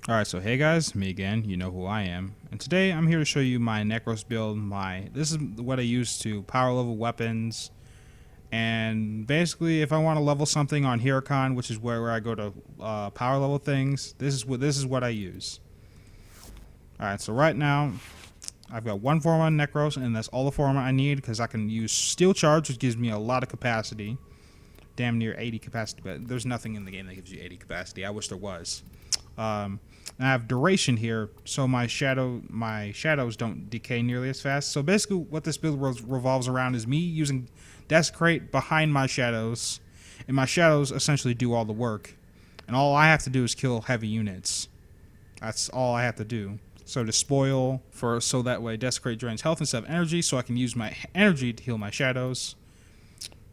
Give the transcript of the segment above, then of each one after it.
Alright, so hey guys, me again, you know who I am. And today I'm here to show you my Nekros build. This is what I use to power level weapons. And basically, if I want to level something on Huracan, which is where I go to power level things, this is what I use. Alright, so right now, I've got one form on Nekros, and that's all the form I need, because I can use Steel Charge, which gives me a lot of capacity. Damn near 80 capacity, but there's nothing in the game that gives you 80 capacity. I wish there was. I have duration here, so my shadows don't decay nearly as fast. So basically what this build revolves around is me using Desecrate behind my shadows, and my shadows essentially do all the work. And all I have to do is kill heavy units. That's all I have to do. So Despoil, so that way Desecrate drains health instead of energy, so I can use my energy to heal my shadows.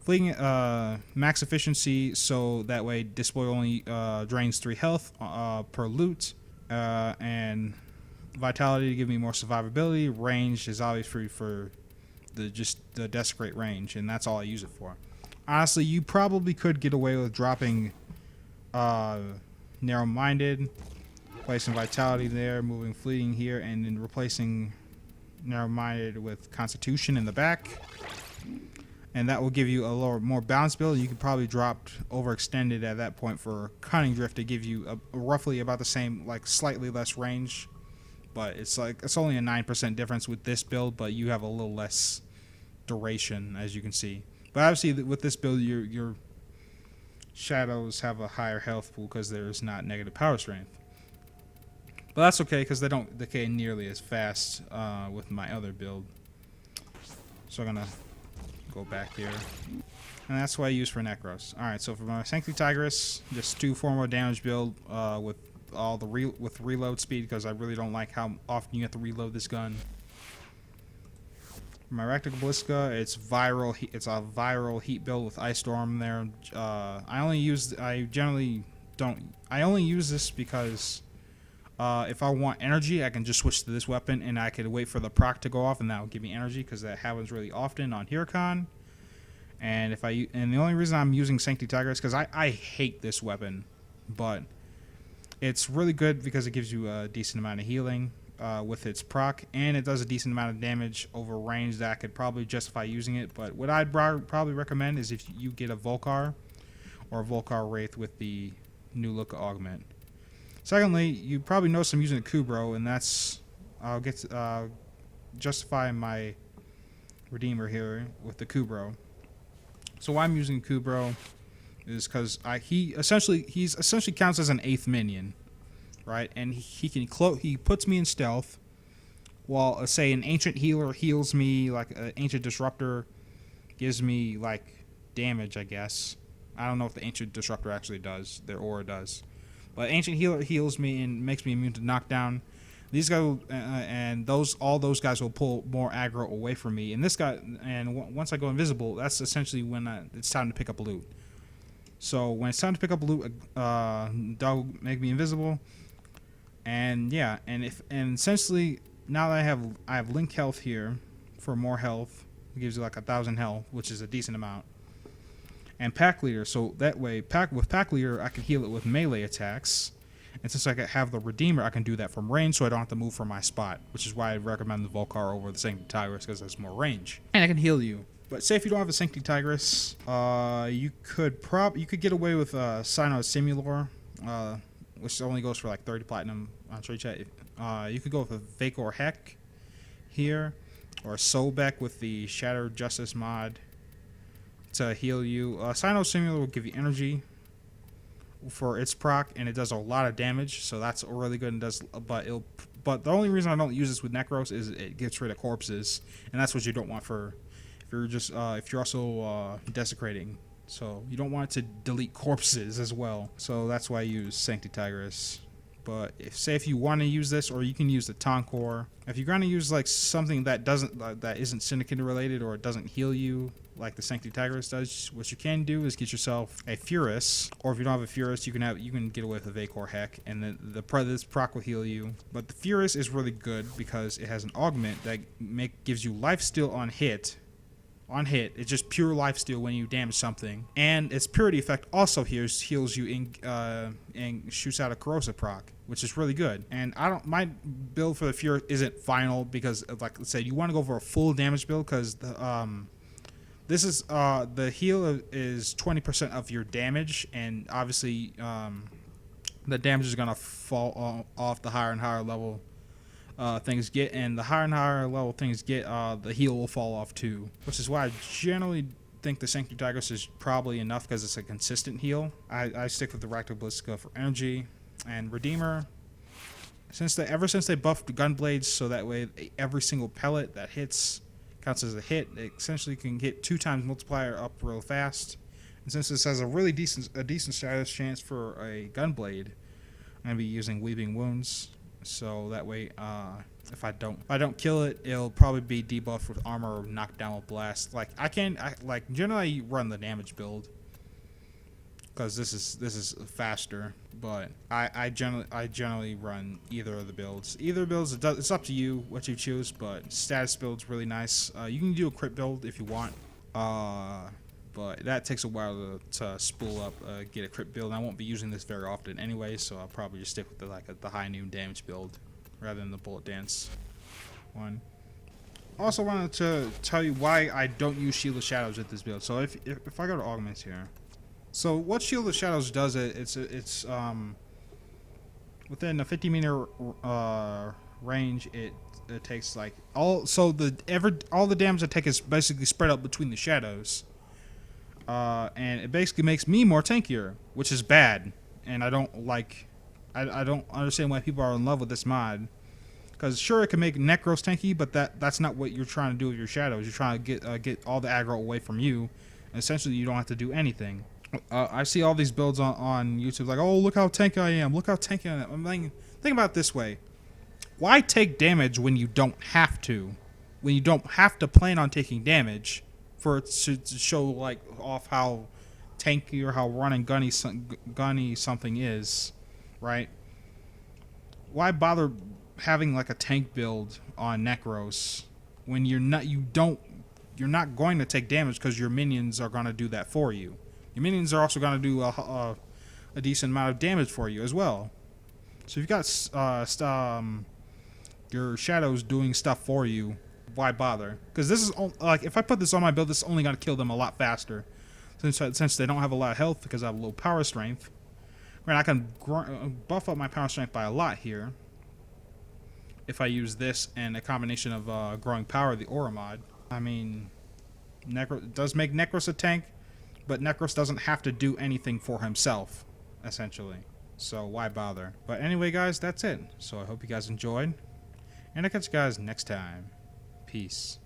Fleeing max efficiency, so that way Despoil only drains 3 health per loot. And Vitality to give me more survivability. Range is always free for the Desecrate range, and that's all I use it for. Honestly, you probably could get away with dropping Narrow-Minded, placing Vitality there, moving Fleeting here, and then replacing Narrow-Minded with Constitution in the back. And that will give you a lower, more balanced build. You could probably drop Overextended at that point for Cunning Drift to give you roughly about the same, like slightly less range. But it's only a 9% difference with this build, but you have a little less duration, as you can see. But obviously with this build, your shadows have a higher health pool because there's not negative power strength. But that's okay because they don't decay nearly as fast with my other build. So I'm gonna go back here, and that's what I use for Nekros. Alright, so for my Sanctity Tigress, just 2 4 damage build with all the with reload speed, because I really don't like how often you have to reload this gun. For my Ractic Ballista, it's a viral heat build with Ice Storm there. I only use this because if I want energy, I can just switch to this weapon, and I could wait for the proc to go off, and that will give me energy, because that happens really often on Huracan. And the only reason I'm using Sanctity Tigress, because I hate this weapon, but it's really good because it gives you a decent amount of healing with its proc, and it does a decent amount of damage over range that I could probably justify using it. But what I'd probably recommend is if you get a Volcar or a Volcar Wraith with the new look augment. Secondly, you probably notice I'm using a Kubro, and I'll get to justify my Redeemer here with the Kubro. So why I'm using Kubro is because he essentially counts as an 8th minion, right? And he puts me in stealth, while say an Ancient Healer heals me, like an Ancient Disruptor gives me like damage, I guess. I don't know if the Ancient Disruptor actually does, their aura does. But Ancient Healer heals me and makes me immune to knockdown. These guys all those guys will pull more aggro away from me. And this guy, once I go invisible, that's essentially when it's time to pick up loot. So when it's time to pick up loot, dog will make me invisible. And yeah, and essentially now that I have Link Health here for more health, it gives you like 1,000 health, which is a decent amount. And Pack Leader, so that way with Pack Leader I can heal it with melee attacks, and since I have the Redeemer, I can do that from range, so I don't have to move from my spot, which is why I recommend the Volcar over the Sanctity Tigress, because there's more range, and I can heal you. But say if you don't have a Sanctity Tigress, you could get away with Cyno Simulor, which only goes for like 30 platinum on trade chat. You could go with a Vacor Heck here, or Sobek with the Shattered Justice mod to heal you. Cyno Simulator will give you energy for its proc, and it does a lot of damage, so that's really good. And but the only reason I don't use this with Nekros is it gets rid of corpses, and that's what you don't want if you're also desecrating. So you don't want it to delete corpses as well. So that's why I use Sanctity Tigress. But if you want to use this, or you can use the Tonkor. If you're going to use like something that isn't Syndicate related, or it doesn't heal you like the Sanctity Tigress does, what you can do is get yourself a Furus, or if you don't have a Furus, you can get away with a Vacor Heck, and this proc will heal you. But the Furus is really good because it has an augment that gives you lifesteal on hit, on hit. It's just pure lifesteal when you damage something, and its purity effect also heals you and shoots out a corrosive proc, which is really good. And my build for the Fury isn't final because, like I said, you want to go for a full damage build because this is the heal is 20% of your damage, and obviously the damage is gonna fall off the higher and higher level things get, and the higher and higher level things get, the heal will fall off too, which is why I generally think the Sanctuary Tigris is probably enough because it's a consistent heal. I stick with the Ractal Ballista for energy and Redeemer. Ever since they buffed Gunblades, so that way every single pellet that hits counts as a hit. It essentially can get 2 times multiplier up real fast. And since this has a really decent status chance for a Gunblade, I'm gonna be using Weaving Wounds. So that way, if I don't kill it, it'll probably be debuffed with armor or knocked down with blast. Like I generally run the damage build because this is faster. But I generally run either of the builds. It's up to you what you choose. But status build's really nice. You can do a crit build if you want. But that takes a while to spool up, get a crit build. And I won't be using this very often anyway, so I'll probably just stick with the high noon damage build rather than the bullet dance one. Also wanted to tell you why I don't use Shield of Shadows with this build. So if I go to augments here, so what Shield of Shadows does, it's within a 50-meter range. It takes like all the damage I take is basically spread out between the shadows. And it basically makes me more tankier, which is bad, and I don't understand why people are in love with this mod. Because sure, it can make Nekros tanky, but that's not what you're trying to do with your shadows. You're trying to get all the aggro away from you, and essentially you don't have to do anything. I see all these builds on YouTube like, oh, look how tanky I am, look how tanky I am. I'm like, think about it this way: why take damage when you don't have to? When you don't have to plan on taking damage for it to show like off how tanky or how running gunny something is, right? Why bother having like a tank build on Nekros when you're not going to take damage because your minions are going to do that for you. Your minions are also going to do a decent amount of damage for you as well. So if you've got your shadows doing stuff for you, why bother? Because this is like, if I put this on my build, this is only going to kill them a lot faster, since they don't have a lot of health because I have low power strength. I mean, I can buff up my power strength by a lot here if I use this and a combination of growing power, the aura mod. I mean, Nekros does make Nekros a tank, but Nekros doesn't have to do anything for himself, essentially. So why bother? But anyway, guys, that's it. So I hope you guys enjoyed, and I'll catch you guys next time. Peace.